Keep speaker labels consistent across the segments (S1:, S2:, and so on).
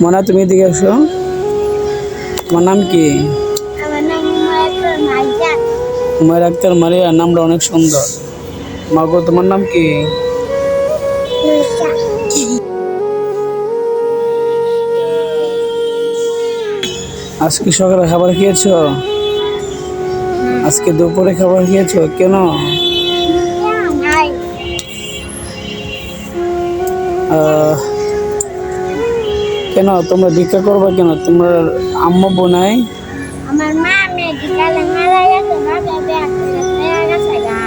S1: মনা, তুমি এদিকে আসো। তোমার নাম কি? হুমায়রা আক্তার মারিয়া, নামটা অনেক সুন্দর। মাগো, তোমার নাম কি? আজকে সকালে খাবার খেয়েছো? আজকে দুপুরে খাবার খেয়েছো? কেন? কেন তোমরা ভিক্ষা করবা কেন? তোমার আম্মা বোনাই?
S2: আমার মা মেডিকেলে মারা গেছে, বাবা বিয়া করে গেছে গা।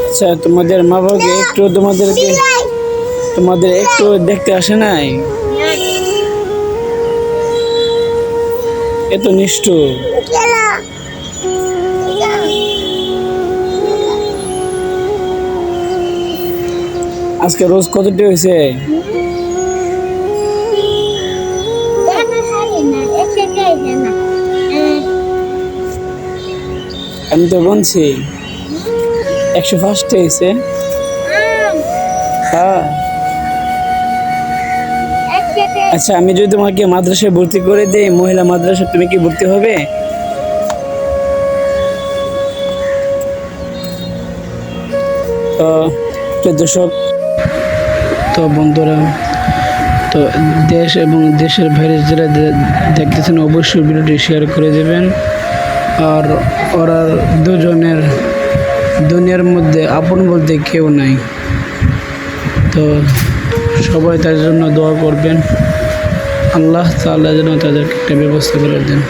S1: আচ্ছা, তোমাদের মা বাবাকে একটু তোমাদের একটু দেখতে আসে নাই? এত নিষ্ঠুর। আজকে রোজ কতটি হয়েছে? আমি তো বলছি 101 হয়েছে। হ্যাঁ। আচ্ছা, আমি যদি তোমাকে মাদ্রাসায় ভর্তি করে দিই, মহিলা মাদ্রাসা, তুমি কি ভর্তি হবে? তো দর্শক, তো বন্ধুরা, তো দেশ এবং দেশের বাইরে যারা দেখতেছেন অবশ্যই ভিডিওটি শেয়ার করে দেবেন। আর ওরা দুজনের দুনিয়ার মধ্যে আপন বলতে কেউ নাই, তো সবাই তার জন্য দোয়া করবেন। আল্লাহ তাআলা যেন তাদেরকে একটা ব্যবস্থা করে দেন।